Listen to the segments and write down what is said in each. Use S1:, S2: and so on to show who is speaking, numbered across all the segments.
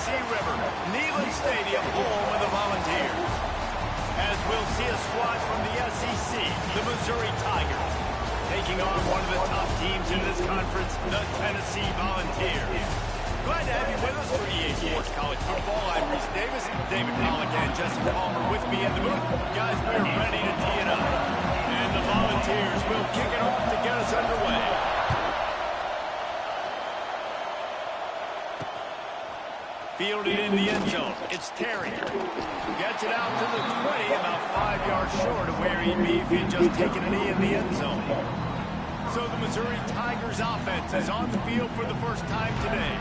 S1: Tennessee River, Neyland Stadium, home of the Volunteers. As we'll see a squad from the SEC, the Missouri Tigers, taking on one of the top teams in this conference, the Tennessee Volunteers. Glad to have you with us for EA Sports College Football. I'm Reese Davis, David Pollack, and Jesse Palmer with me in the booth. Guys, we're ready to tee it up. And the Volunteers will kick it off to get us underway. Fielded in the end zone. It's Terry. Gets it out to the 20, about 5 yards short of where he'd be if he had just taken a knee in the end zone. So the Missouri Tigers offense is on the field for the first time today.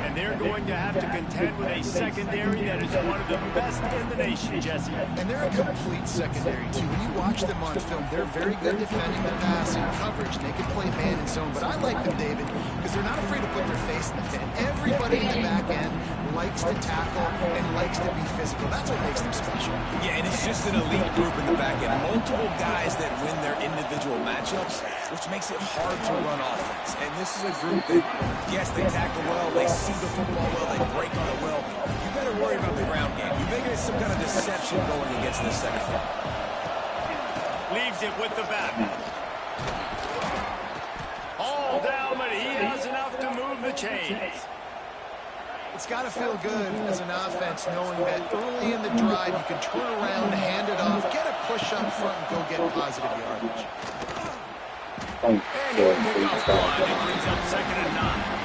S1: And they're going to have to contend with a secondary that is one of the best in the nation, Jesse.
S2: And they're a complete secondary, too. When you watch them on film, they're very good defending the pass and coverage. They can play man and zone. But I like them, David, because they're not afraid to put their face in the fan. Everybody in the back end likes to tackle and likes to be physical. That's what makes them special.
S3: Yeah, and it's just an elite group in the back end. Multiple guys that win their individual matchups, which makes it hard to run offense. And this is a group that, yes, they tackle well, they see the football well, they break on it well. You better worry about the ground game. You think there's some kind of deception going against this secondary.
S1: Leaves it with the back. All down, but he does enough to move the chains.
S2: It's got to feel good as an offense knowing that early in the drive you can turn around, hand it off, get a push up front, and go get positive yardage.
S1: And he'll pick up one and brings up 2nd and 9.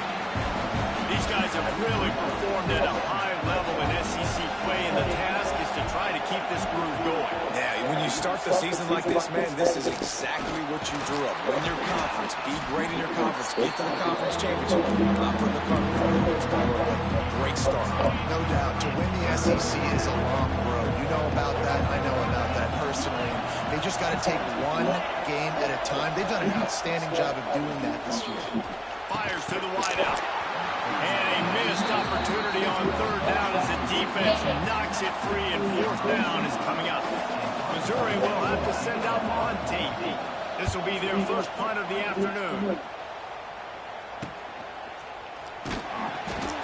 S1: These guys have really performed at a high level in SEC play, and the task is to try to keep this groove going.
S3: Yeah, when you start the season like this, man, this is exactly what you drew up. Win your conference, be great in your conference, get to the conference championship. I'm not putting the cart before the horse, but great start.
S2: No doubt, to win the SEC is a long road. You know about that, I know about that personally. They just got to take one game at a time. They've done an outstanding job of doing that this year.
S1: Fires to the wideout. And a missed opportunity on 3rd down as the defense knocks it free, and 4th down is coming up. Missouri will have to send out the punt team. This will be their first punt of the afternoon.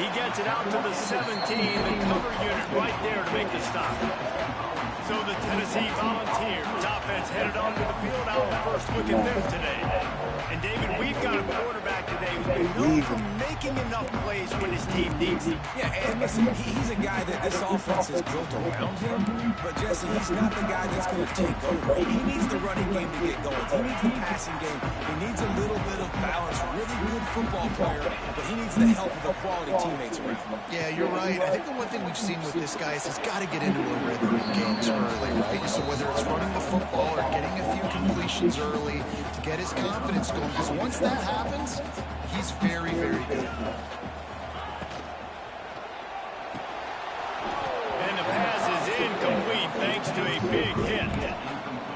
S1: He gets it out to the 17, the cover unit right there to make the stop. So the Tennessee Volunteers offense headed onto the field. Our first look at them today. And David, we've got a quarterback today who's been known for making enough plays when his team needs it.
S3: Yeah, and listen, he's a guy that this offense is built around him. But Jesse, he's not the guy that's going to take over. He needs the running game to get going. He needs the passing game. He needs a little bit of balance. Really good football player, but he needs the help of the quality teammates around him.
S2: Yeah, you're right. I think the one thing we've seen with this guy is he's got to get into a rhythm in games early, right? So whether it's running the football or getting a few completions early to get his confidence going, because once that happens, he's very, very good.
S1: And the pass is incomplete thanks to a big hit.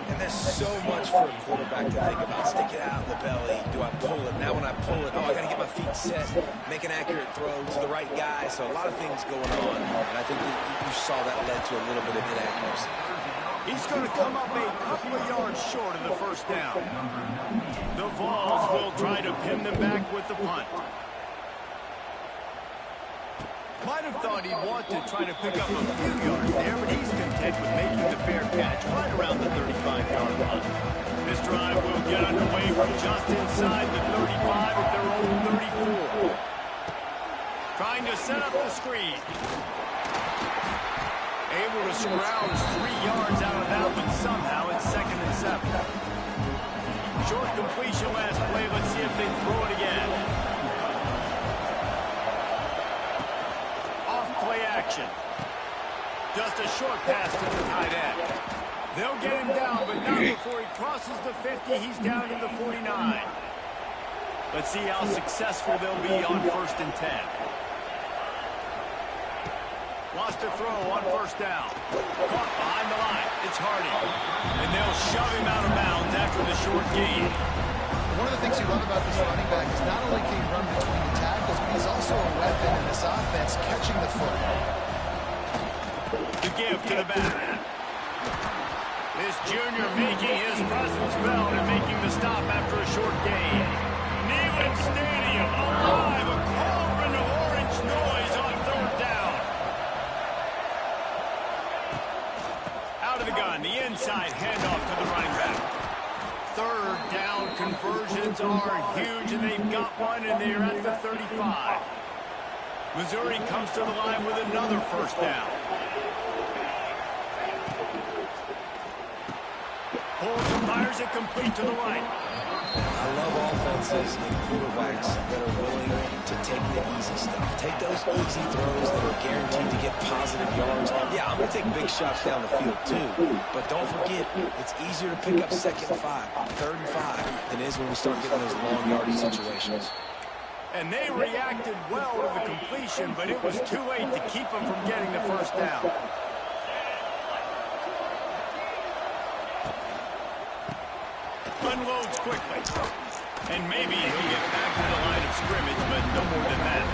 S3: And there's so much for a quarterback to think about. Stick it out in the belly. Do I pull it? Now when I pull it, I got to get my feet set, make an accurate throw to the right guy. So a lot of things going on. And I think you saw that led to a little bit of inaccuracy.
S1: He's going to come up a couple of yards short of the 1st down. The Vols will try to pin them back with the punt. Might have thought he'd want to try to pick up a few yards there, but he's content with making the fair catch right around the 35-yard line. This drive will get underway from just inside the 35 at their own 34. Trying to set up the screen. Able to scrounge 3 yards out of that one somehow. It's 2nd and 7. Short completion last play. Let's see if they throw it again. Off play action. Just a short pass to the tight end. They'll get him down, but not before he crosses the 50. He's down to the 49. Let's see how successful they'll be on 1st and 10. Lost a throw on 1st down. Caught behind the line. It's Hardy. And they'll shove him out of bounds after the short gain.
S2: One of the things you love about this running back is not only can he run between the tackles, but he's also a weapon in this offense, catching the football.
S1: To give to the back. This junior making his presence felt and making the stop after a short gain. Neyland Stadium alive, a cauldron of orange noise on 3rd down. inside handoff to the running back. Third down conversions are huge, and they've got one, and they're at the 35. Missouri comes to the line with another first down. Pulls and fires it complete to the right.
S3: I love offenses and quarterbacks that are willing to take the easy stuff. Take those easy throws that are guaranteed to get positive yards. Yeah, I'm going to take big shots down the field too. But don't forget, it's easier to pick up 2nd and 5, 3rd and 5 than it is when we start getting those long yardage situations.
S1: And they reacted well to the completion, but it was too late to keep them from getting the first down. Unloads quickly. And maybe he'll get back to the line of scrimmage, but no more than that.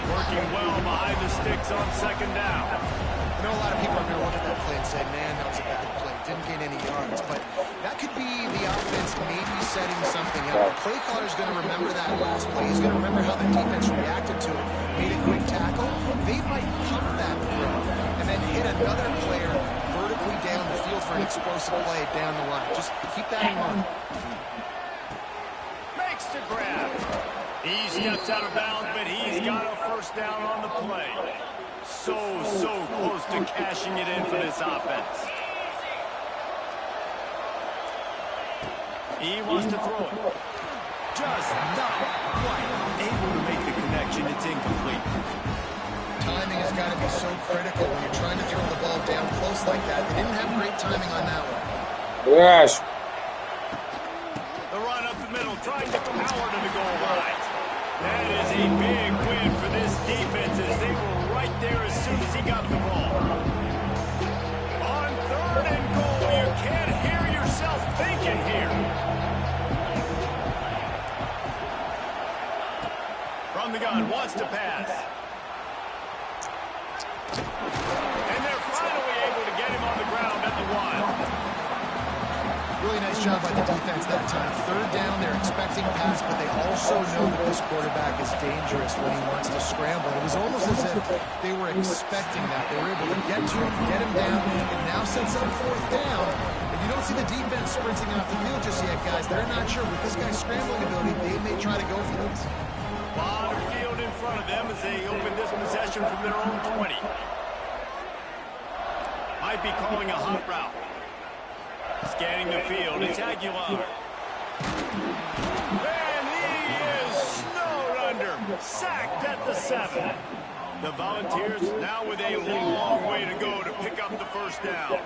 S1: Working well behind the sticks on 2nd down.
S2: I know a lot of people are going to look at that play and say, man, that was a bad play. Didn't gain any yards. But that could be the offense maybe setting something up. The play caller's going to remember that last play. He's going to remember how the defense reacted to it. Made a quick tackle. They might pump that throw and then hit another player vertically down the field for an explosive play down the line. Just keep that in mind.
S1: Makes the grab. He steps out of bounds, but he's got a first down on the play. So close to cashing it in for this offense. He wants to throw it. Just not quite able to make the connection. It's incomplete.
S2: Timing has got to be so critical when you're trying to throw the ball down close like that. They didn't have great timing on that one.
S4: Yes.
S1: The run up the middle, trying to power to the goal line. That is a big win for this defense as they were right there as soon as he got the ball. On 3rd and goal, you can't hear yourself thinking here. From the gun, wants to pass. And they're finally able to get him on the ground at the 1.
S2: Really nice job by the defense that time. 3rd down, they're expecting pass, but they also know that this quarterback is dangerous when he wants to scramble. It was almost as if they were expecting that. They were able to get to him, get him down, and now sets up 4th down. And you don't see the defense sprinting off the field just yet, guys. They're not sure. With this guy's scrambling ability, they may try to go for this.
S1: A lot of field in front of them as they open this possession from their own 20. Might be calling a hot route. Scanning the field, it's Aguilar. And he is snowed under, sacked at the 7. The Volunteers now with a long way to go to pick up the first down.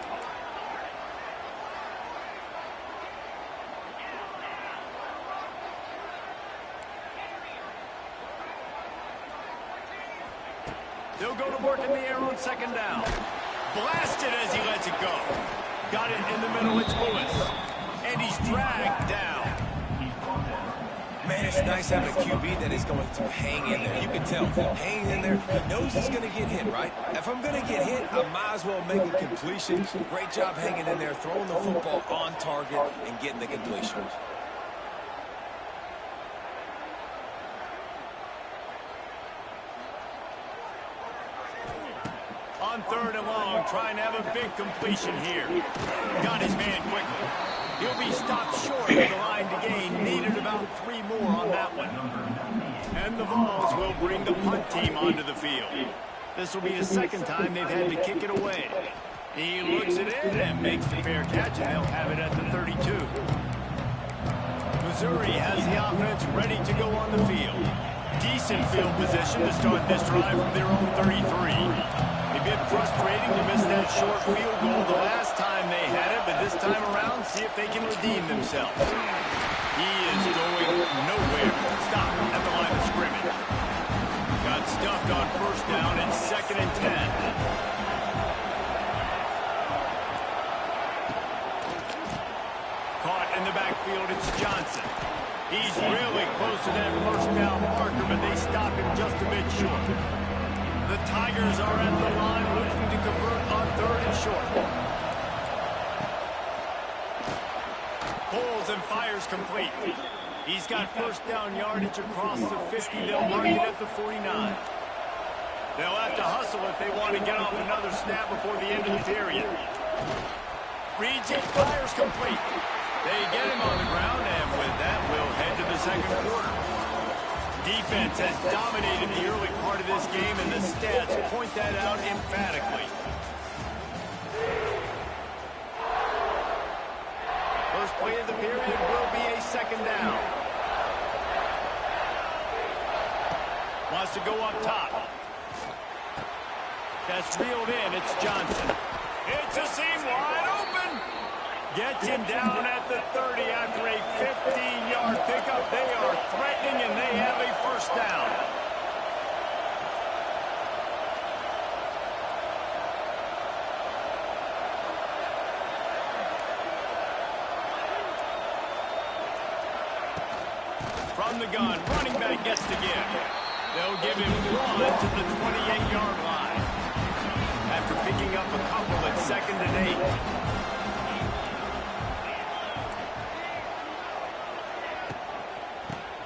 S1: They'll go to work in the air on 2nd down. Blasted as he lets it go. Got it in the middle, it's Lewis. And he's dragged down.
S3: Man, it's nice having a QB that is going to hang in there. You can tell, hanging in there, he knows he's going to get hit, right? If I'm going to get hit, I might as well make a completion. Great job hanging in there, throwing the football on target and getting the completion.
S1: On 3rd and long, trying to have a big completion here. Got his man quickly. He'll be stopped short of the line to gain. Needed about 3 more on that one. And the Vols will bring the punt team onto the field. This will be the 2nd time they've had to kick it away. He looks it in and makes the fair catch, and they'll have it at the 32. Missouri has the offense ready to go on the field. Decent field position to start this drive from their own 33. A bit frustrating to miss that short field goal the last time they had it, but this time around, see if they can redeem themselves. He is going nowhere. Stop at the line of scrimmage. Got stuffed on 1st down and 2nd and 10. Caught in the backfield, it's Johnson. He's really close to that 1st down marker, but they stop him just a bit short. The Tigers are at the line looking to convert on 3rd and short. Pulls and fires complete. He's got 1st down yardage across the 50. They'll mark it at the 49. They'll have to hustle if they want to get off another snap before the end of the period. Reads it, fires complete. They get him on the ground, and with that, we'll head to the second quarter. Defense has dominated the early part of this game, and the stats point that out emphatically. First play of the period will be a second down. Wants to go up top. That's reeled in. It's Johnson. It's a seam wide open. Gets him down at the 30 after a 15-yard pickup. They are threatening, and they have a first down. From the gun, running back gets to give. They'll give him one to the 28-yard line. After picking up a couple at 2nd and 8.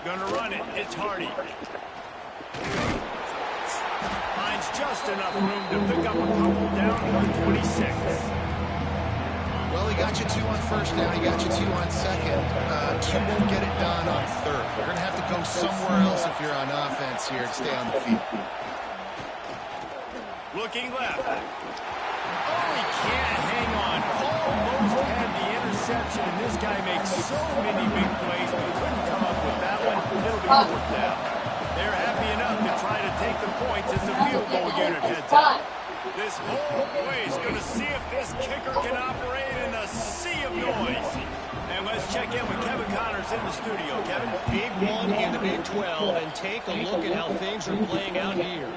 S1: Gonna run it. It's Hardy. Finds just enough room to pick up a couple down to the 26.
S2: Well, he got you 2 on first down. He got you 2 on second. 2 won't get it done on third. You're going to have to go somewhere else if you're on offense here to stay on the field.
S1: Looking left. Oh, he can't hang on. Almost had the interception, and this guy makes so many big plays, but he couldn't come up with that one. It'll be 4th down. They're happy enough to try to take the points as the field goal unit heads up. This whole play is going to see if this kicker can operate in a sea of noise. And let's check in with Kevin Connors in the studio. Kevin?
S4: Big one in the Big 12, and take a look at how things are playing out here.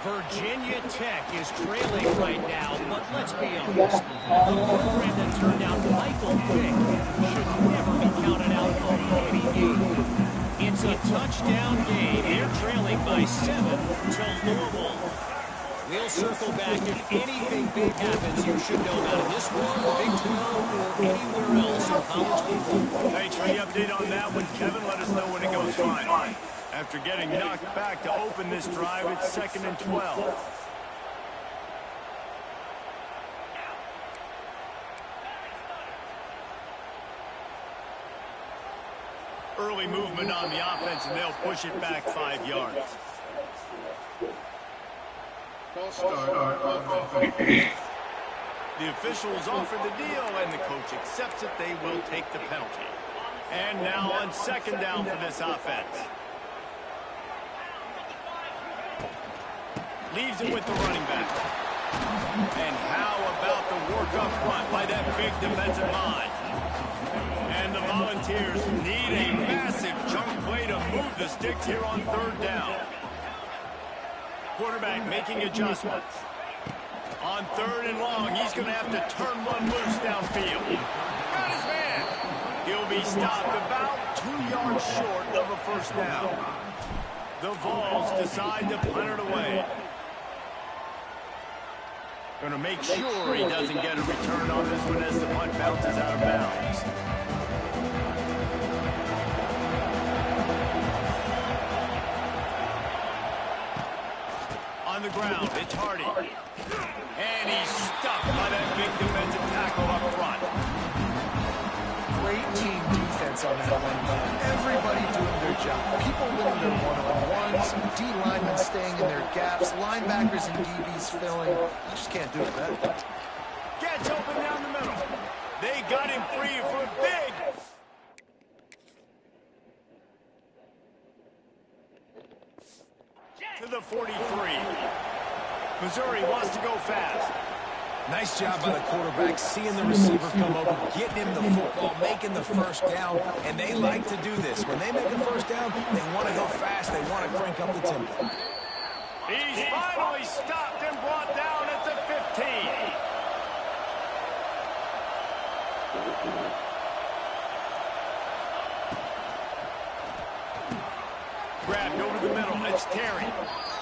S4: Virginia Tech is trailing right now, but let's be honest. The program that turned out Michael Vick should never be counted out of any game. It's a touchdown game. They're trailing by 7 to Louisville. We'll circle back. If anything big happens, you should know about it. This one, Big 12, or anywhere else in college football.
S1: Thanks for the update on that one, Kevin. Let us know when it goes fine. After getting knocked back to open this drive, it's 2nd and 12. Early movement on the offense, and they'll push it back 5 yards. The officials offer the deal, and the coach accepts it. They will take the penalty. And now on 2nd down for this offense. Leaves it with the running back. And how about the work up front by that big defensive line? And the Volunteers need a massive chunk play to move the sticks here on 3rd down. Quarterback making adjustments. On 3rd and long, he's going to have to turn one loose downfield. Got his man. He'll be stopped about 2 yards short of a first down. The Vols decide to punt it away. Going to make sure he doesn't get a return on this one as the punt bounces out of bounds. On the ground, it's Hardy. And he's stuffed by that big defensive tackle up front.
S2: Great team defense on that one. Everybody doing their job. People winning their one-on-ones, D-linemen staying in their gaps, linebackers and DBs filling. You just can't do it better.
S1: Gets open down the middle. They got him free for a big. To the 43. Missouri wants to go fast.
S3: Nice job by the quarterback, seeing the receiver come over, getting him the football, making the first down, and they like to do this. When they make a first down, they want to go fast, they want to crank up the tempo.
S1: He's finally stopped and brought down at the 15. Grabbed over the middle, it's Terry.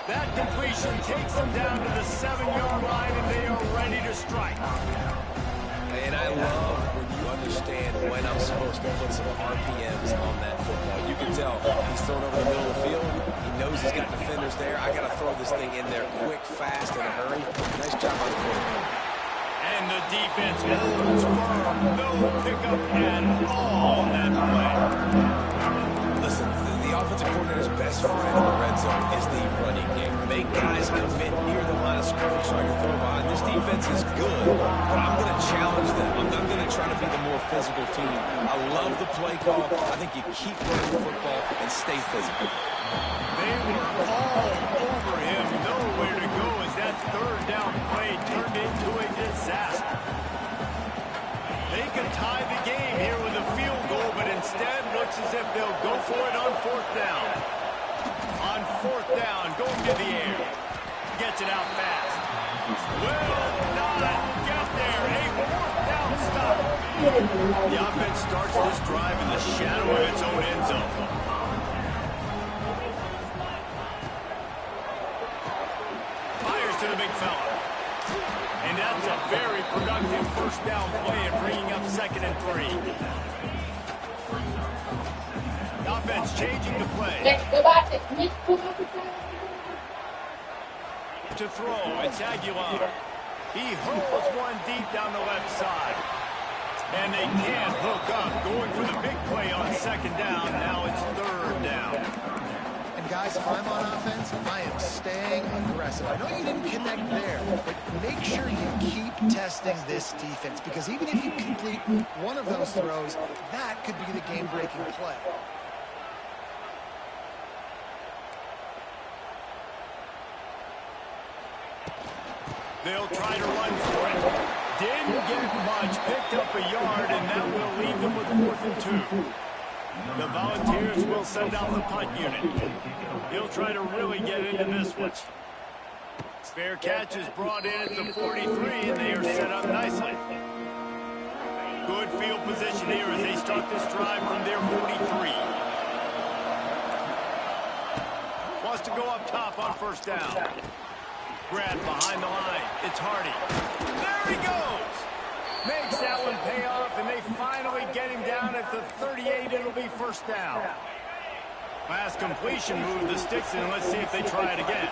S1: That completion takes them down to the 7-yard line, and they are ready to strike.
S3: And I love when you understand when I'm supposed to put some RPMs on that football. You can tell he's thrown over the middle of the field. He knows he's got defenders there. I got to throw this thing in there quick, fast, in a hurry. Nice job on the quarterback.
S1: And the defense holds firm. No pickup at all on that play.
S3: Listen, the offensive coordinator's best friend in the red zone is the running game. Make guys commit near the line of scrimmage so I can throw behind. This defense is good, but I'm going to challenge them. I'm going to try to be the more physical team. I love the play call. I think you keep running the football and stay physical.
S1: They were all over him. Nowhere to go as that third down play turned into a disaster. They could tie the game here with a field goal, but instead looks as if they'll go for it on fourth down. On fourth down, going to the air. Gets it out fast. Will not get there. A fourth down stop. The offense starts this drive in the shadow of its own end zone. Fires to the big fella. And that's a very productive first down play and bringing up 2nd and 3. The offense changing the play. To throw, it's Aguilar. He hurls one deep down the left side. And they can't hook up. Going for the big play on 2nd down. Now it's 3rd down.
S2: And guys, if I'm on offense, I am staying aggressive. I know you didn't connect there, but make sure you keep testing this defense, because even if you complete one of those throws, that could be the game-breaking play.
S1: They'll try to run for it. Didn't get much. Picked up a yard, and that will leave them with 4th and 2. The Volunteers will send out the punt unit. He'll try to really get into this one. Fair catch is brought in at the 43, and they are set up nicely. Good field position here as they start this drive from their 43. Wants to go up top on first down. Grab behind the line. It's Hardy. There he goes. Makes that one pay off, and they finally get him down at the 38. It'll be first down. Pass completion, move the sticks in. Let's see if they try it again.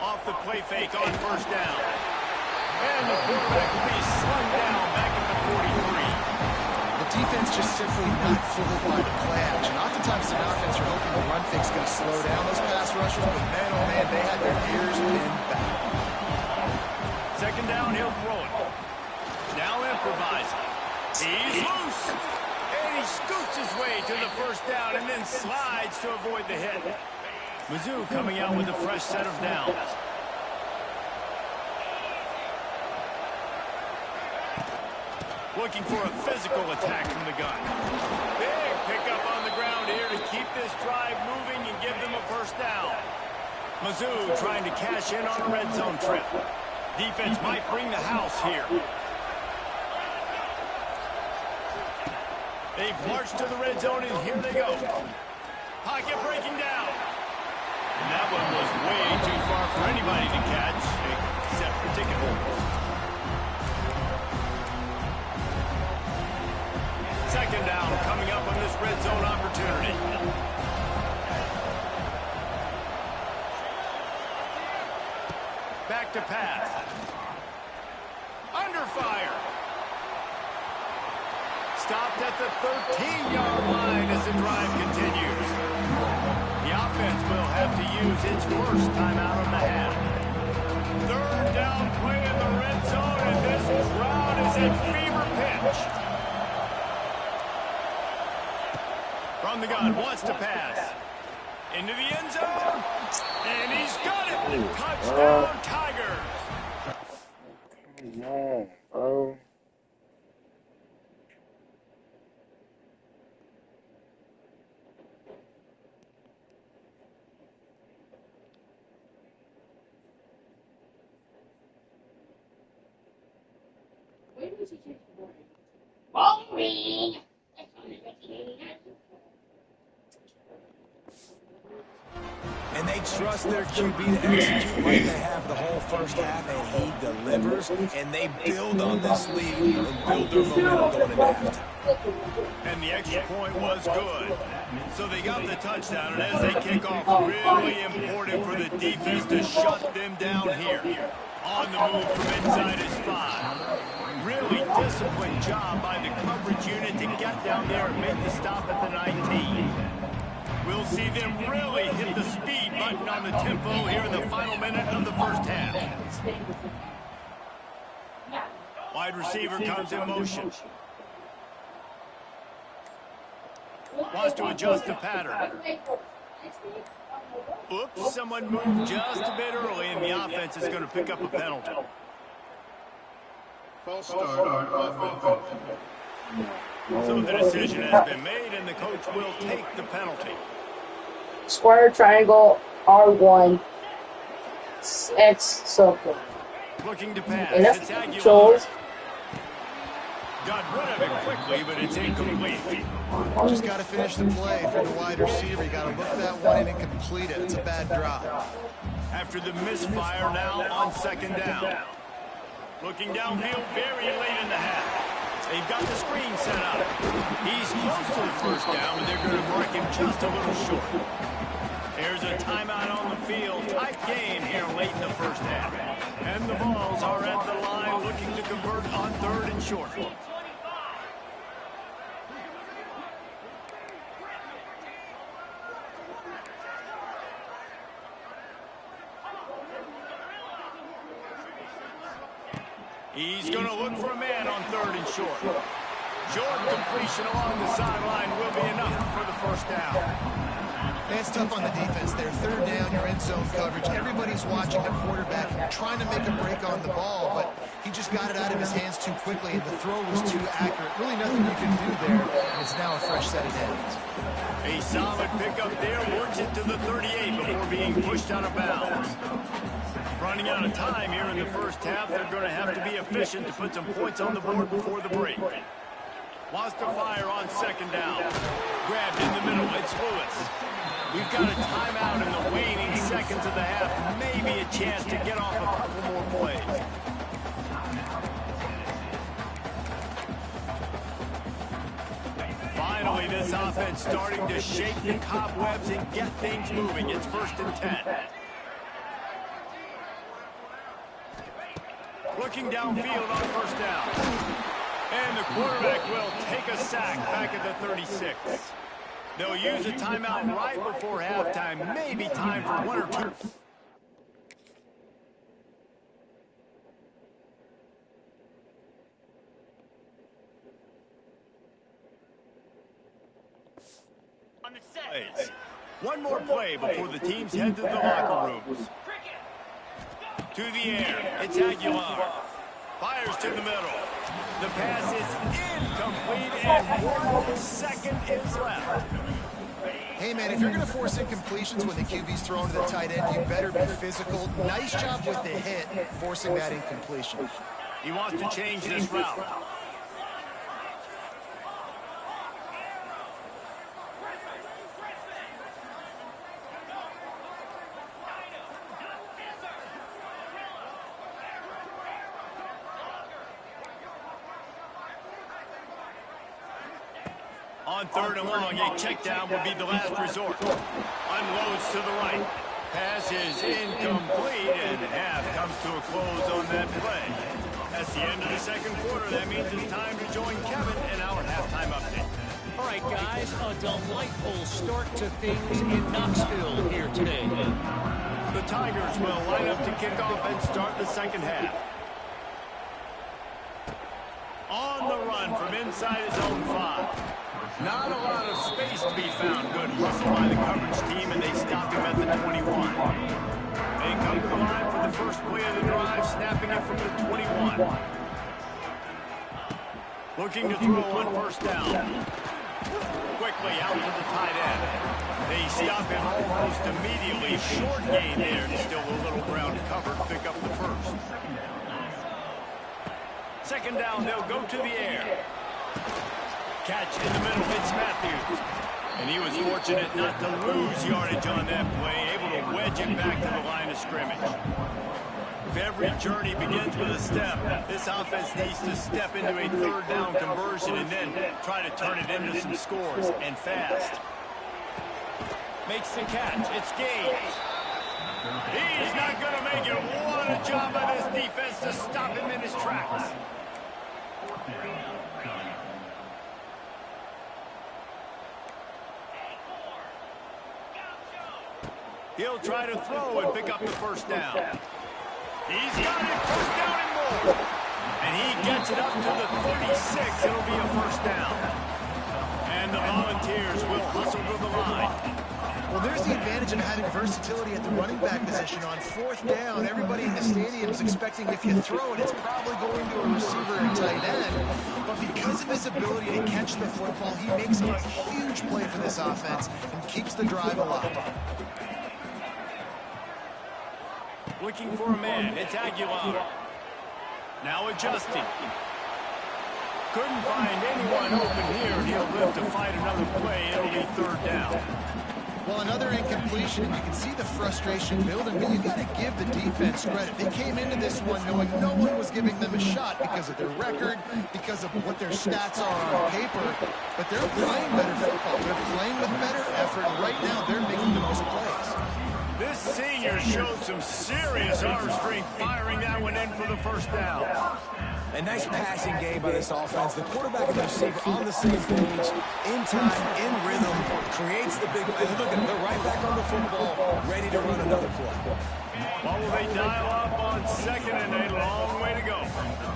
S1: Off the play fake on first down. And the quarterback will be slung down back at the 43.
S2: The defense just simply not fooled by the play action. Oftentimes, an offense are hoping the run fake's going to slow down those pass rushers, but man, oh man, they had their ears pinned back.
S1: 2nd down, he'll throw it. Now improvising. He's loose. And he scoots his way to the first down and then slides to avoid the hit. Mizzou coming out with a fresh set of downs. Looking for a physical attack from the gun. Big pickup on the ground here to keep this drive moving and give them a first down. Mizzou trying to cash in on a red zone trip. Defense might bring the house here. They've marched to the red zone, and here they go. Pocket breaking down. And that one was way too far for anybody to catch, except for ticket holders. 2nd down coming up on this red zone opportunity. Back to pass. Under fire. Stopped at the 13-yard line as the drive continues. The offense will have to use its first timeout of the half. 3rd down play in the red zone, and this crowd is at fever pitch. From the gun, wants to pass. Into the end zone. And he's got it. Touchdown, Tigers.
S5: Come on, bro.
S6: Boring.
S3: And they trust their QB to execute like they have the whole first half, and he delivers. And they build on this lead and build their momentum going into halftime.
S1: And the extra point was good. So they got the touchdown, and as they kick off, really important for the defense to shut them down here. On the move from inside his 5. Really disciplined job by the coverage unit to get down there and make the stop at the 19. We'll see them really hit the speed button on the tempo here in the final minute of the first half. Wide receiver comes in motion. Wants to adjust the pattern. Oops, someone moved just a bit early, and the offense is going to pick up a penalty.
S5: False start on offense.
S1: So the decision has been made, and the coach will take the penalty.
S6: Square, triangle, R1, X, circle.
S1: Looking to pass.
S6: And
S1: It's
S6: that's
S1: Aguilar.
S6: Joel's.
S1: Got rid of it quickly, but it's incomplete.
S2: Just got to finish the play for the wide receiver. You got to look that one in and complete it. It's a bad drop.
S1: After the misfire, now on second down. Looking downfield very late in the half. They've got the screen set up. He's close to the first down, but they're going to mark him just a little short. There's a timeout on the field. Tight game here late in the first half. And the Vols are at the line looking to convert on 3rd and short. He's going to look for a man on 3rd and short. Short completion along the sideline will be enough for the first down.
S2: It's tough on the defense there. 3rd down, you're in zone coverage. Everybody's watching the quarterback, trying to make a break on the ball, but he just got it out of his hands too quickly, and the throw was too accurate. Really nothing you can do there, and it's now a fresh set of downs.
S1: A solid pickup there, works it to the 38 before being pushed out of bounds. Running out of time here in the first half, they're going to have to be efficient to put some points on the board before the break. Wants to fire on 2nd down. Grabbed in the middle, it's Lewis. We've got a timeout in the waning seconds of the half. Maybe a chance to get off a couple more plays. Finally, this offense starting to shake the cobwebs and get things moving. It's 1st and 10. Looking downfield on 1st down. And the quarterback will take a sack back at the 36. They'll use a timeout right before halftime. Maybe time for 1 or 2. On the set. One more play before the teams head to the locker rooms. To the air, it's Aguilar. Fires to the middle. The pass is incomplete, and 1 second is left.
S2: Hey, man, if you're going to force incompletions when the QB's thrown to the tight end, you better be physical. Nice job with the hit, forcing that incompletion.
S1: He wants to change this route. On 3rd and long, a check down would be the last resort. Unloads to the right. Pass is incomplete, and half comes to a close on that play. That's the end of the 2nd quarter. That means it's time to join Kevin in our halftime update.
S4: All right, guys, a delightful start to things in Knoxville here today.
S1: The Tigers will line up to kick off and start the 2nd half. On the run from inside his own 5. Not a lot of space to be found. Good hustle by the coverage team, and they stop him at the 21. They come to the line for the first play of the drive, snapping it from the 21. Looking to throw on 1st down. Quickly out to the tight end. They stop him almost immediately. Short gain there, and still a little ground covered. Pick up the 1st. 2nd down, they'll go to the air. Catch in the middle, it's Matthews. And he was fortunate not to lose yardage on that play, able to wedge it back to the line of scrimmage. If every journey begins with a step, this offense needs to step into a 3rd down conversion and then try to turn it into some scores, and fast. Makes the catch, it's Gage. He's not going to make it. What a job by this defense to stop him in his tracks. He'll try to throw and pick up the first down. He's got it, first down and more. And he gets it up to the 36. It'll be a first down. And the Volunteers will hustle to the line.
S2: Well, there's the advantage of having versatility at the running back position. On fourth down, everybody in the stadium is expecting if you throw it, it's probably going to a receiver or tight end. But because of his ability to catch the football, he makes a huge play for this offense and keeps the drive alive.
S1: Looking for a man. It's Aguilar. Now adjusting. Couldn't find anyone open here. He'll live to fight another play. It'll be third down.
S2: Well, another incompletion. You can see the frustration building, but you got to give the defense credit. They came into this one knowing no one was giving them a shot because of their record, because of what their stats are on paper, but they're playing better football. They're playing with better effort, and right now they're making the most plays.
S1: This senior showed some serious arm strength firing that one in for the first down.
S3: A nice passing game by this offense. The quarterback and the receiver on the same page, in time, in rhythm, creates the big play. Look at him, they're right back on the football, ready to run another play.
S1: What will they dial up on second and a long way to go?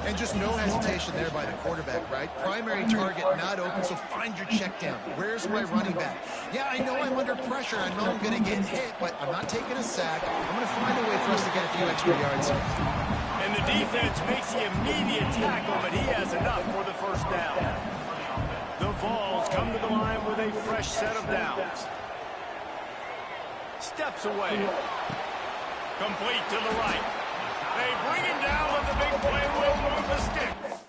S2: And just no hesitation there by the quarterback, right? Primary target not open, so find your check down. Where's my running back? Yeah, I know I'm under pressure. I know I'm going to get hit, but I'm not taking a sack. I'm going to find a way for us to get a few extra yards here.
S1: And the defense makes the immediate tackle, but he has enough for the first down. The Vols come to the line with a fresh set of downs. Steps away. Complete to the right. They bring him down with the big play. Will move the sticks.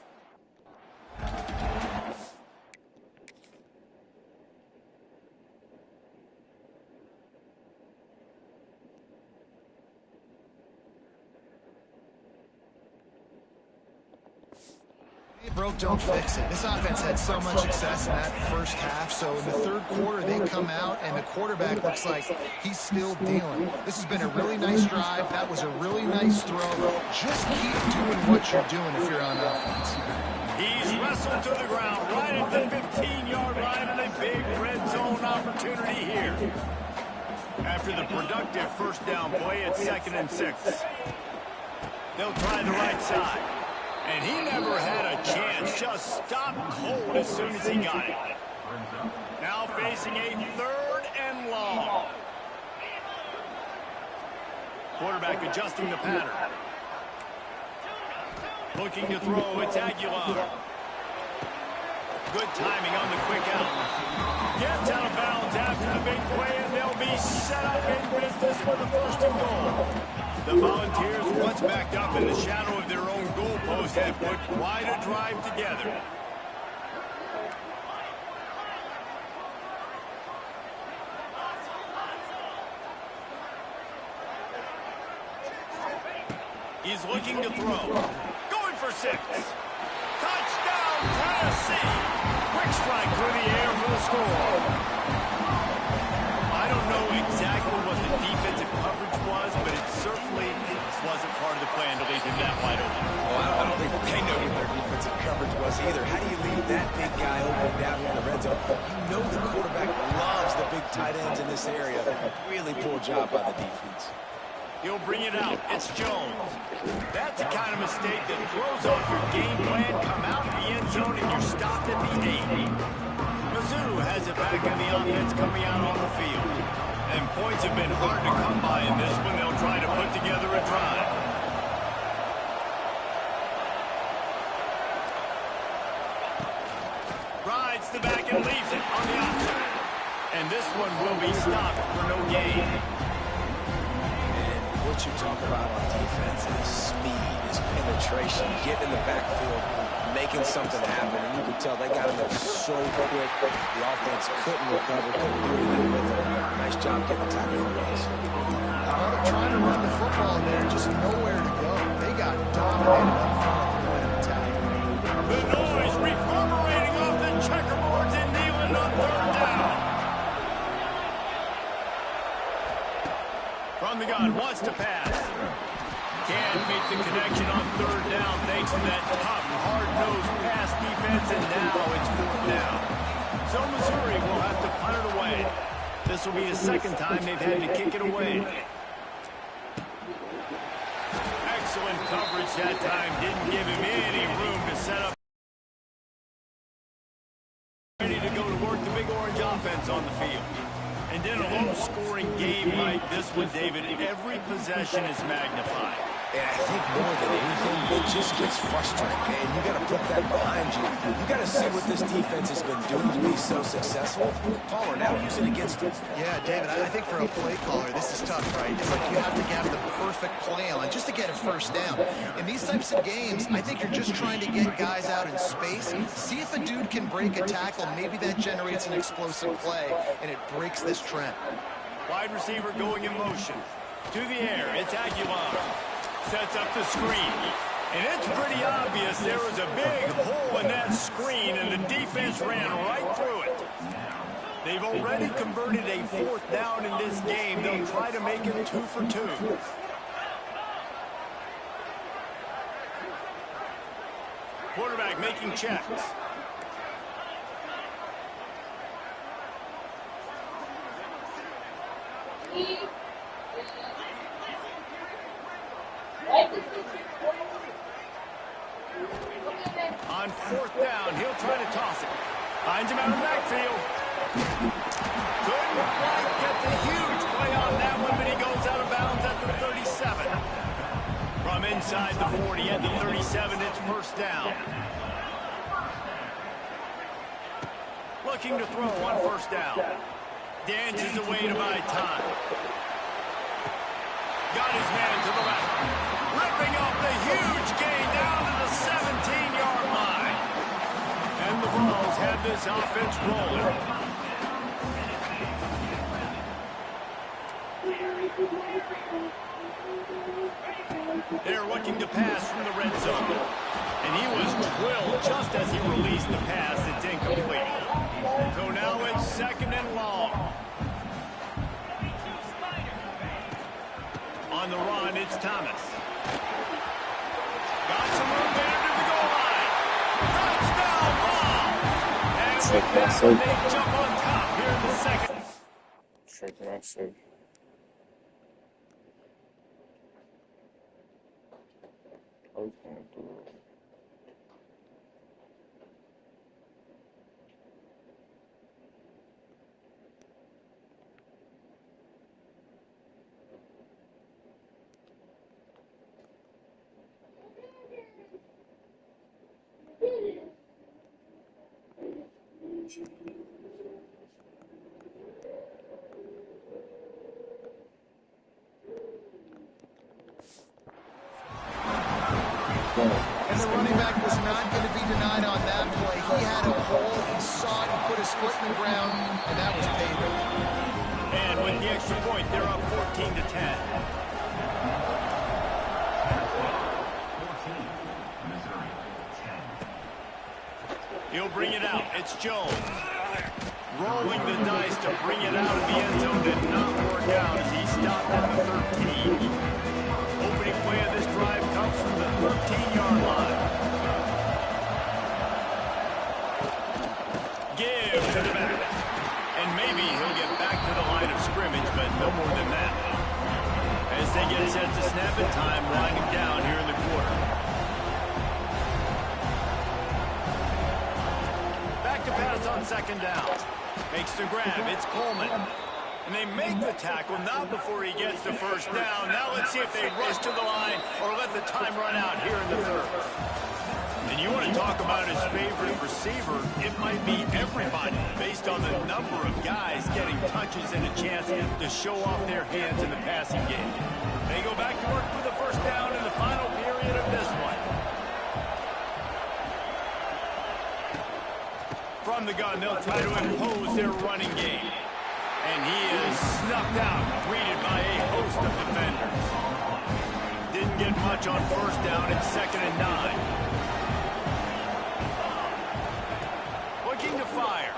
S2: Broke, don't fix it. This offense had so much success in that first half, so in the third quarter they come out and the quarterback looks like he's still dealing. This has been a really nice drive. That was a really nice throw. Just keep doing what you're doing if you're on offense.
S1: He's wrestled to the ground right at the 15-yard line and a big red zone opportunity here. After the productive first down play, it's 2nd and 6. They'll try the right side. And he never had a chance, just stopped cold as soon as he got it. Now facing a 3rd and long. Quarterback adjusting the pattern. Looking to throw, it's Aguilar. Good timing on the quick out. Gets out of bounds after the big play, and they'll be set up in business for the 1st and goal. The Volunteers, once backed up in the shadow of their own goalpost, have put quite a drive together. He's looking to throw. Going for 6. Touchdown, Tennessee! Quick strike through the air for the score. I don't know exactly what the defensive coverage was, but it certainly wasn't part of the plan to leave him that wide open.
S3: Well, I don't think they know what their defensive coverage was either. How do you leave that big guy open down here in the red zone? You know the quarterback loves the big tight ends in this area. Really poor job by the defense.
S1: He'll bring it out. It's Jones. That's the kind of mistake that throws off your game plan. Come out in the end zone and you're stopped at the 8. Mizzou has it back on the offense coming out on the field. And points have been hard to come by in this one. They'll try to put together a drive. Rides the back and leaves it on the option. And this one will be stopped for no gain.
S3: And what you talk about on defense is speed, is penetration, getting in the backfield, making something happen. And you can tell they got in there so quick. The offense couldn't recover, couldn't do anything with it. Nice job getting the tackle for us.
S2: Well, they're trying to run the football there, just nowhere to go. They got dominated up front at the point of attack.
S1: The noise reverberating off the checkerboards in Neyland on 3rd down. From the gun, wants to pass. Can't make the connection on third down thanks to that tough, hard-nosed pass defense, and now it's fourth down. So Missouri will have to punt it away. This will be the second time they've had to kick it away. Excellent coverage that time. Didn't give him any room to set up. Ready to go to work the Big Orange offense on the field. And in a low-scoring game like this one, David, every possession is magnified.
S3: And I think more than anything, it just gets frustrating, and you got to put that behind you. You got to see what this defense has been doing to be so successful. Caller, now use it against them.
S2: Yeah, David, I think for a play caller, this is tough, right? It's like you have to have the perfect play on just to get a first down. In these types of games, I think you're just trying to get guys out in space, see if a dude can break a tackle. Maybe that generates an explosive play, and it breaks this trend.
S1: Wide receiver going in motion. To the air, it's Aguilar. Sets up the screen. And it's pretty obvious there was a big hole in that screen, and the defense ran right through it. They've already converted a fourth down in this game. They'll try to make it 2 for 2. Quarterback making checks. On fourth down, he'll try to toss it. Finds him out of the backfield. Couldn't quite get the huge play on that one, but he goes out of bounds at the 37. From inside the 40 at the 37, it's first down. Looking to throw on first down. Dances away to buy time. Got his man to the left. Ripping off the huge gain down to the 17-yard line. And the Vols have this offense rolling. They're looking to pass from the red zone. And he was drilled just as he released the pass. It's incomplete. So now it's second and long. On the run, it's Thomas. Got some room there to the goal line. Touchdown ball! And with that, they jump on top here in the second.
S2: And the running back was not going to be denied on that play. He had a hole, he saw it, he put his foot in the ground, and that was paid.
S1: And with the extra point, they're up 14 to 10. He'll bring it out. It's Jones. Rolling the dice to bring it out of the end zone did not work out as he stopped at the 13. Opening play of this drive comes from the 13-yard line. Give to the back. And maybe he'll get back to the line of scrimmage, but no more than that. As they get set to snap it, time winding down here in the quarter. Back to pass on second down. Makes the grab. It's Coleman. And they make the tackle, not before he gets the first down. Now let's see if they rush to the line or let the time run out here in the third. And you want to talk about his favorite receiver, it might be everybody based on the number of guys getting touches and a chance to show off their hands in the passing game. They go back to work for the first down in the final period of this one. From the gun, they'll try to impose their running game. And he is snuffed out, greeted by a host of defenders. Didn't get much on first down. It's 2nd and 9. Looking to fire.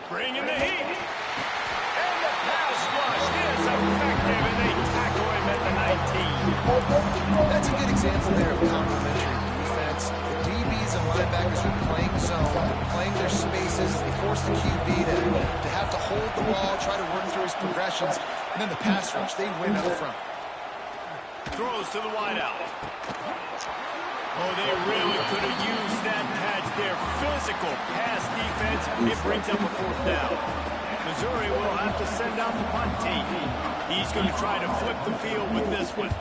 S1: Bringing the heat. And the pass rush is effective, and they tackle him at the 19.
S2: That's a good example there of complementary defense. The DBs and linebackers are playing zone, they're playing their spaces, and they force the QB to have to hold the ball, try to work through his progressions, and then the pass rush, they win up front.
S1: Throws to the wideout. Oh, they really could have used that patch there. Physical pass defense. It brings up a fourth down. Missouri will have to send out the punt team. He's going to try to flip the field with this one.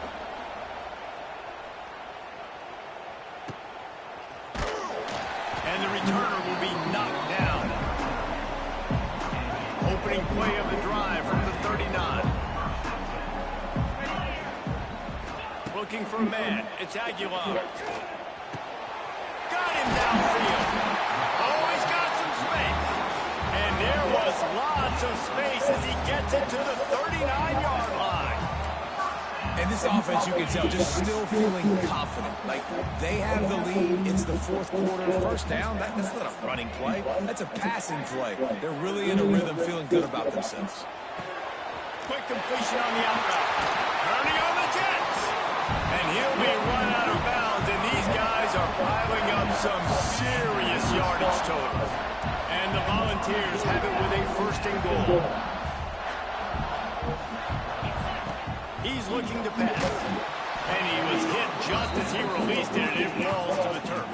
S1: And the returner will be knocked down. Opening play of the drive from the 39. Looking for a man. It's Aguilar. Got him downfield. Oh, he's got some space. And there was lots of space as he gets it to the 39-yard line.
S3: And this offense, you can tell, just still feeling confident. Like, they have the lead. It's the fourth quarter. First down, that's not a running play. That's a passing play. They're really in a rhythm, feeling good about themselves.
S1: Quick completion on the out route. Turning on the Jets. And he'll be run out of bounds, and these guys are piling up some serious yardage totals. And the Volunteers have it with a first and goal. He's looking to pass. And he was hit just as he released it, and it falls to the turf.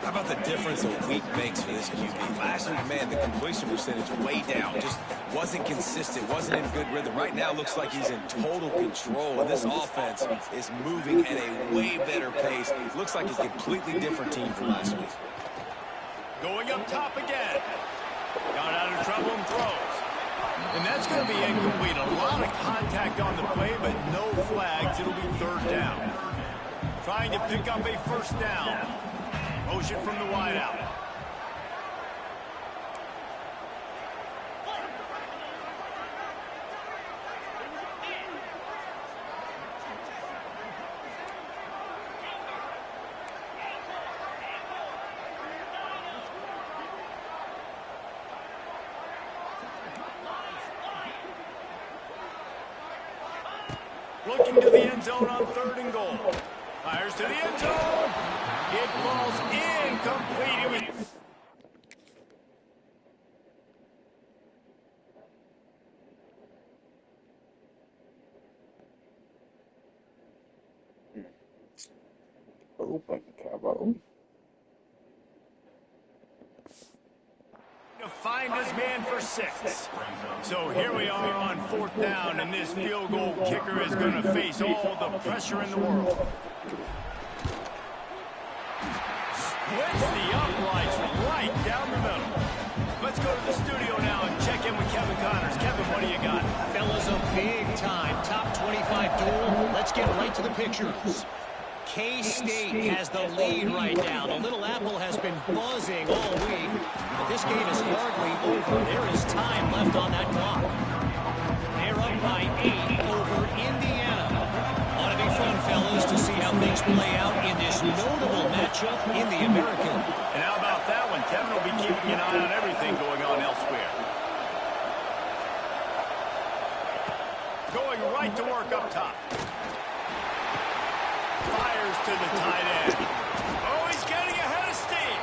S3: How about the difference a week makes for this QB? Last week, man, the completion percentage way down. Just wasn't consistent, wasn't in good rhythm. Right now, looks like he's in total control, and this offense is moving at a way better pace. Looks like a completely different team from last week.
S1: Going up top again. Got out of trouble and throws. And that's going to be incomplete. A lot of contact on the play, but no flags. It'll be third down. Trying to pick up a first down. Motion from the wideout. Looking to the end zone on third and goal. Fires to the end zone. It falls incomplete.
S6: Open, Kevo.
S1: To find his man for 6. So here we are on fourth down, and this field goal kicker is going to face all the pressure in the world. Splits the uprights right down the middle. Let's go to the studio now and check in with Kevin Connors. Kevin, what do you got?
S4: Fellas, a big-time top 25 duel. Let's get right to the pictures. K-State has the lead right now. The Little Apple has been buzzing all week. But this game is hardly over. There is time left on that clock. They're up by 8 over Indiana. Ought to be fun, fellas, to see how things play out in this notable matchup in the American.
S1: And how about that one? Kevin will be keeping an eye on everything going on elsewhere. Going right to work up top. Fires to the tight end. Oh, he's getting ahead of steam.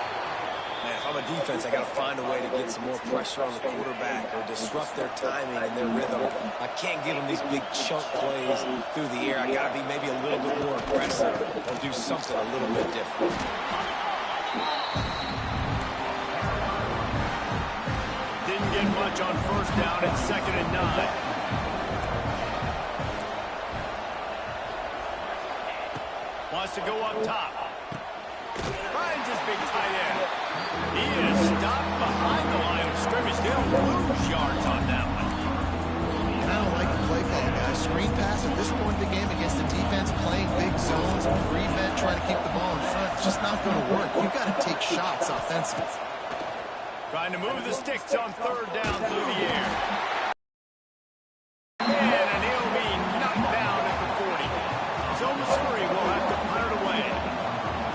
S3: Man, if I'm a defense, I got to find a way to get some more pressure on the quarterback or disrupt their timing and their rhythm. I can't give them these big chunk plays through the air. I got to be maybe a little bit more aggressive or do something a little bit different.
S1: Didn't get much on first down. It's 2nd and 9. Wants to go up top. Finds his big tight end. He is stopped behind the line of scrimmage. They'll lose yards on that one.
S2: I don't like the play call, guys. Screen pass at this point in the game against the defense playing big zones, prevent, trying to keep the ball in front. It's just not going to work. You've got to take shots offensively.
S1: Trying to move the sticks on third down through the air. And he'll be knocked down at the 40. So Missouri will have to punt it away.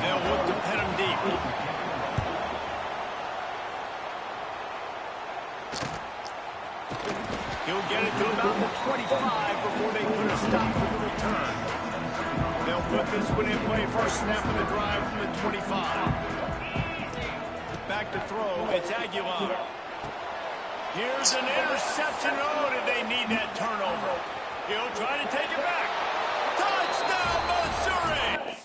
S1: They'll look to pin him deep. He'll get it to about the 25 before they put a stop for the return. put this one in play. First snap of the drive from the 25. Back to throw. It's Aguilar. Here's an interception. Oh, did they need that turnover? He'll try to take it back. Touchdown, Missouri!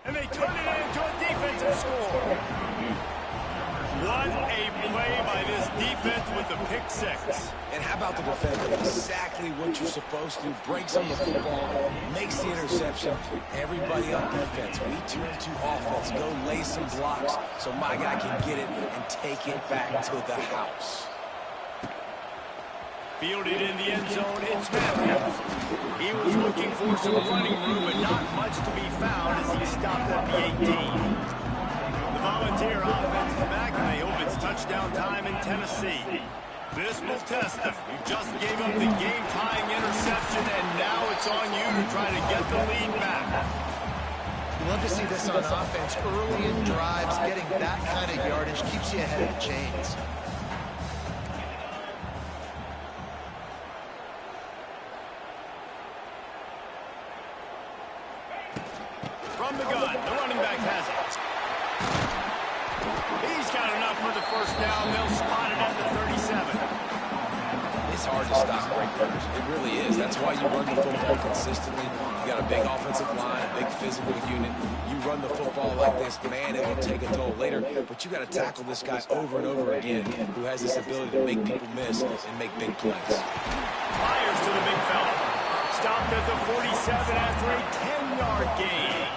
S1: And they turn it into a defensive score. What a play by this defense with the pick six.
S3: And how about the defender? Exactly what you're supposed to. Breaks on the football, makes the interception. Everybody on defense, we turn to offense. Go lay some blocks so my guy can get it and take it back to the house.
S1: Fielded in the end zone, it's Matthews. He was looking for some running room, but not much to be found as he stopped at the 18. The Volunteer offense is back, and they hope it's touchdown time in Tennessee. This will test them. You just gave up the game-tying interception, and now it's on you to try to get the lead back.
S2: You love to see this on offense. Early in drives, getting that kind of yardage keeps you ahead of the chains.
S1: From the gun, the running back has it. He's got enough for the first down. They'll spot it at the 37.
S3: It's hard to stop great runners. It really is. That's why you run the football consistently. You got a big offensive line, a big physical unit. You run the football like this, man, it will take a toll later. But you got to tackle this guy over and over again who has this ability to make people miss and make big plays.
S1: Fires to the big fella. Stopped at the 47 after a 10-yard gain.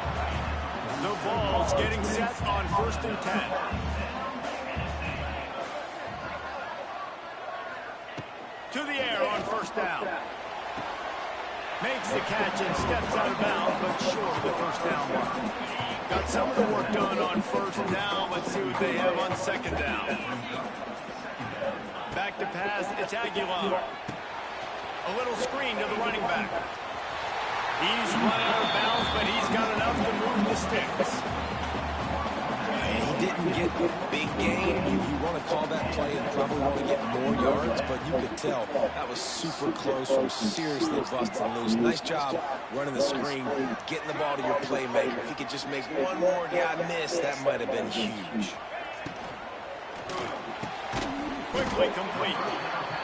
S1: The Vols getting set on 1st and 10. To the air on first down. Makes the catch and steps out of bounds, but short of the first down mark. Got some of the work done on first down. Let's see what they have on second down. Back to pass, it's Aguilar. A little screen to the running back. He's run out of bounds, but he's got enough to move the sticks.
S3: He didn't get a big gain. You want to call that play and probably want to get more yards, but you could tell that was super close from seriously busting loose. Nice job running the screen, getting the ball to your playmaker. If he could just make one more guy miss, that might have been huge.
S1: Quickly complete.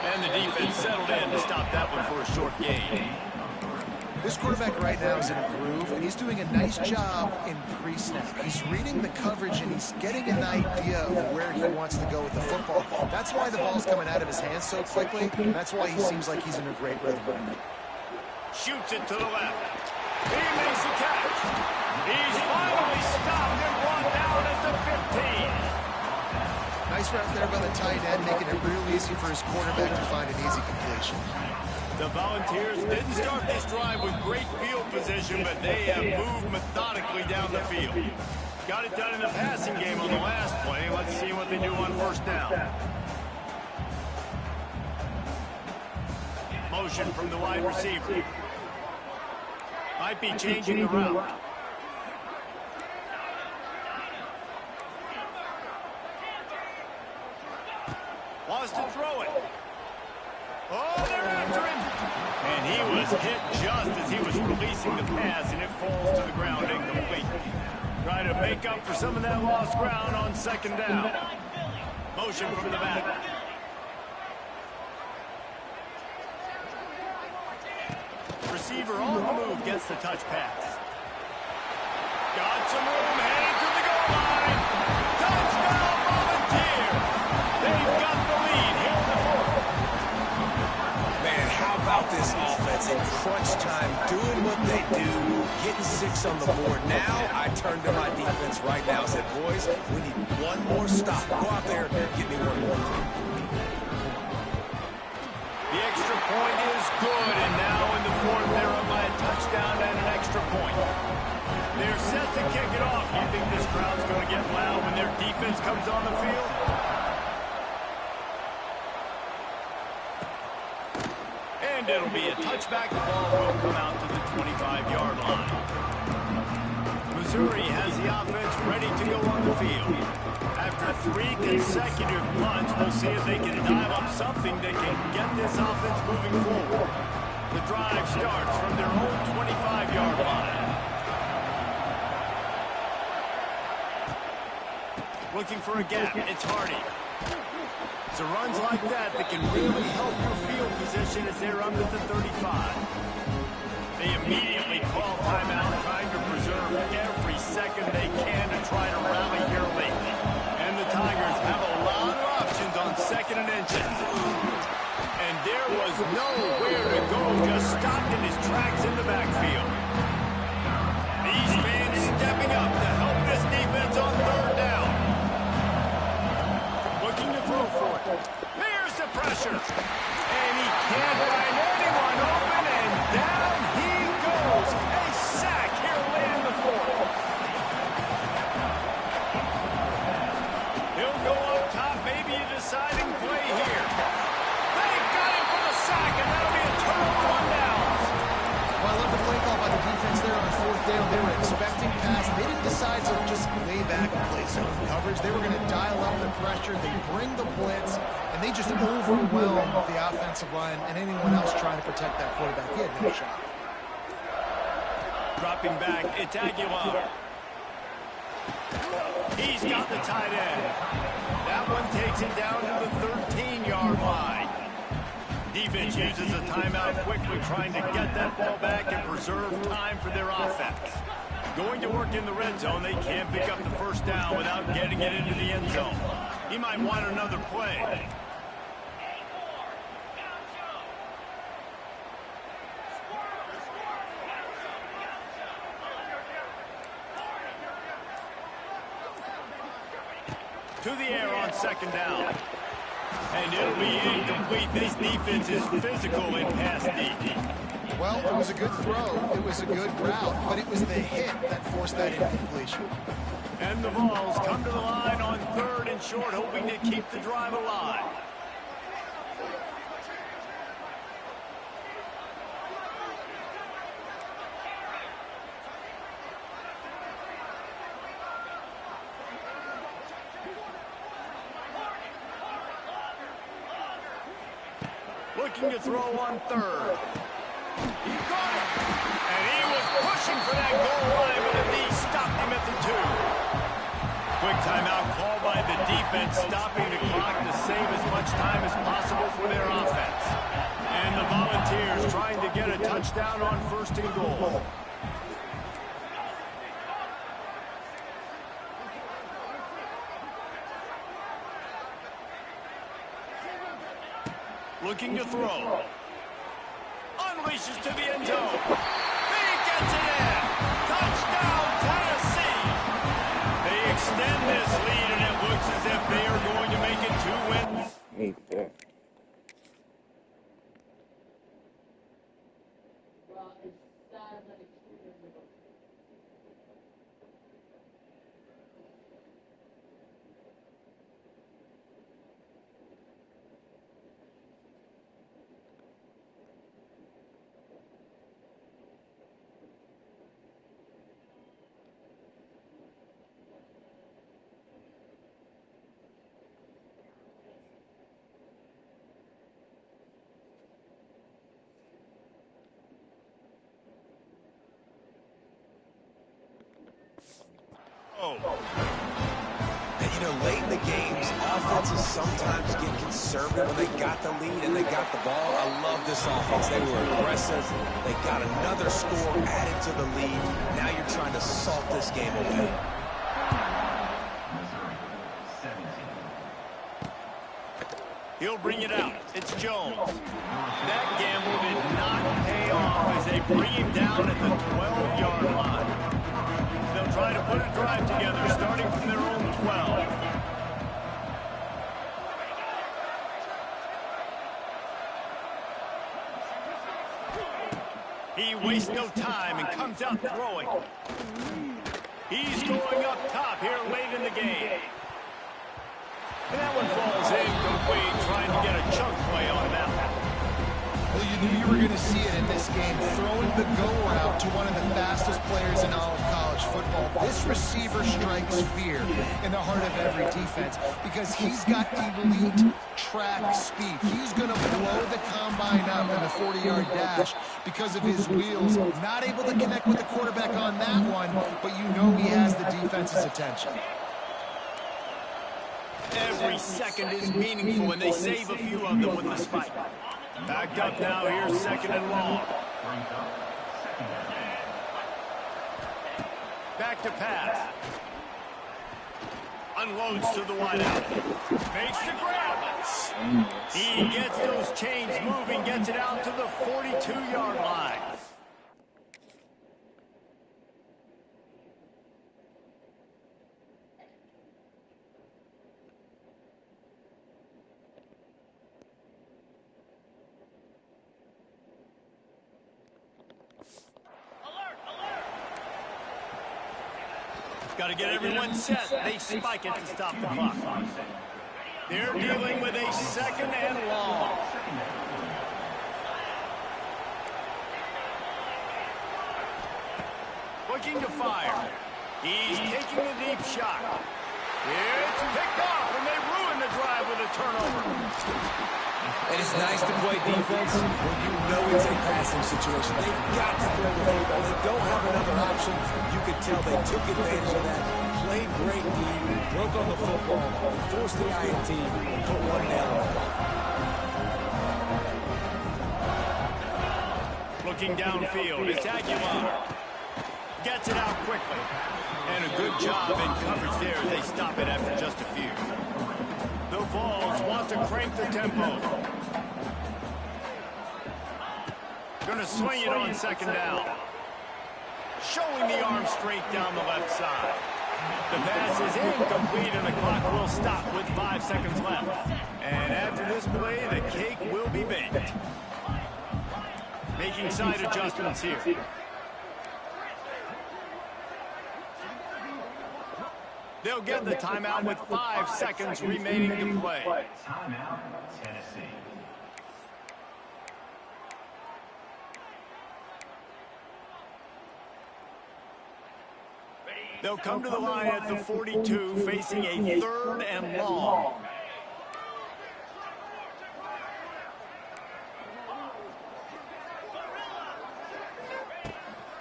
S1: And the defense settled in to stop that one for a short gain.
S2: This quarterback right now is in a groove, and he's doing a nice job in pre-snap. He's reading the coverage, and he's getting an idea of where he wants to go with the football. That's why the ball's coming out of his hands so quickly. That's why he seems like he's in a great rhythm right now.
S1: Shoots it to the left. He makes the catch. He's finally stopped and brought down at the 15.
S2: Nice route there by the tight end, making it real easy for his quarterback to find an easy completion.
S1: The Volunteers didn't start this drive with great field position, but they have moved methodically down the field. Got it done in the passing game on the last play. Let's see what they do on first down. Motion from the wide receiver. Might be changing the route. Wants to throw it. Oh, they're after him. And he was hit just as he was releasing the pass, and it falls to the ground incomplete. Try to make up for some of that lost ground on second down. Motion from the back. Receiver on the move gets the touch pass. Got some room, headed to the goal line. Touchdown, Volunteer. They've got the lead here in the fourth.
S3: Man, how about this offense in crunch time, doing what they do, getting 6 on the board. Now I turn to my defense right now and said, boys, we need one more stop. Go out there, give me one more.
S1: The extra point is good, and now in the fourth, they're up by a touchdown and an extra point. They're set to kick it off. You think this crowd's going to get loud when their defense comes on the field? And it'll be a touchback. The ball will come out to the 25-yard line. Missouri has the offense ready to go on the field. After 3 consecutive punts, we'll see if they can dial up something that can get this offense moving forward. The drive starts from their own 25-yard line. Looking for a gap, it's Hardy. It's runs like that that can really help your field position as they're under the 35. They immediately call timeout, trying to preserve every second they can to try to rally here late. And the Tigers have a lot of options on 2nd and inches. And there was nowhere to go, just stopped in his tracks in the backfield. These fans stepping up to help this defense on 3rd down. Looking to throw for it. Here's the pressure. And he can't find anyone open, and down he goes. A sack here late in the 4th. He'll go up top, maybe a deciding play here. They've got him for the sack, and that'll be a turnover on downs.
S2: Well, I love the play call by the defense there on 4th down. They were expecting pass. They didn't decide to just lay back and play zone coverage. They were going to dial up the pressure. They bring the blitz, and they just overwhelm the offensive line and anyone else trying to protect that quarterback. He had no shot.
S1: Dropping back, it's Aguilar. He's got the tight end. That one takes it down to the 13-yard line. Defense uses a timeout quickly, trying to get that ball back and preserve time for their offense. Going to work in the red zone, they can't pick up the 1st down without getting it into the end zone. He might want another play. To the air on 2nd down. And it'll be incomplete. This defense is physical in pass D.
S2: Well, it was a good throw. It was a good route, but it was the hit that forced that incompletion.
S1: And the Vols come to the line on 3rd and short, hoping to keep the drive alive. Looking to throw on 3rd. He got it. And he was pushing for that goal line, but the knee stopped him at the 2. Quick timeout called by the defense, stopping the clock to save as much time as possible for their offense. And the Volunteers trying to get a touchdown on 1st and goal. Looking to throw. Unleashes to the end zone. He gets it in. Touchdown, Tennessee. They extend this lead, and it looks as if they are going to make it 2 wins.
S3: And, you know, late in the games, offenses sometimes get conservative when they got the lead and they got the ball. I love this offense. They were aggressive. They got another score added to the lead. Now you're trying to salt this game away.
S1: He'll bring it out. It's Jones. That gamble did not pay off as they bring him down at the 12-yard line. They'll try to put a drive together starting from their own 12. He wastes no time and comes out throwing. He's going up top here late in the game. And that one falls incomplete, trying to get a chunk play on that one.
S2: Well, you knew you were going to see it in this game, throwing the go route to one of the fastest players in all of college football. This receiver strikes fear in the heart of every defense because he's got elite track speed. He's going to blow the combine up in the 40-yard dash because of his wheels. Not able to connect with the quarterback on that one, but you know he has the defense's attention.
S1: Every second is meaningful, and they save a few of them with the spike. Backed up now, here's second and long. Back to pass. Unloads to the wideout. Makes the grab. He gets those chains moving, gets it out to the 42-yard line. Got to get everyone set. They spike it to stop the clock. They're dealing with a second and long. Looking to fire. He's taking a deep shot. It's picked off, and they ruin the drive with a turnover.
S3: And it's nice to play defense when you know it's a passing situation. They've got to throw the football. They don't have another option. You can tell they took advantage of that, played great D, broke on the football, forced the INT, and put one nail on the coffin.
S1: Looking downfield, it's Aguilar. Gets it out quickly. And a good job in coverage there. They stop it after just a few. The Vols want to crank the tempo. Going to swing it on second down. Showing the arm straight down the left side. The pass is incomplete, and the clock will stop with 5 seconds left. And after this play, the cake will be baked. Making side adjustments here. They'll get the timeout with 5 seconds remaining to play.
S5: Timeout, Tennessee.
S1: They'll come to the line at the 42, facing a third and long.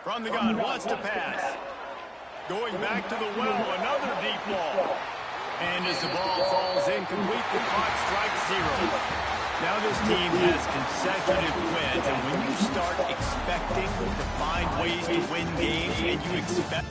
S1: From the gun, wants to pass. Going back to the well, another deep ball. And as the ball falls incomplete, the clock strikes 0. Now this team has consecutive wins, and when you start expecting to find ways to win games, and you expect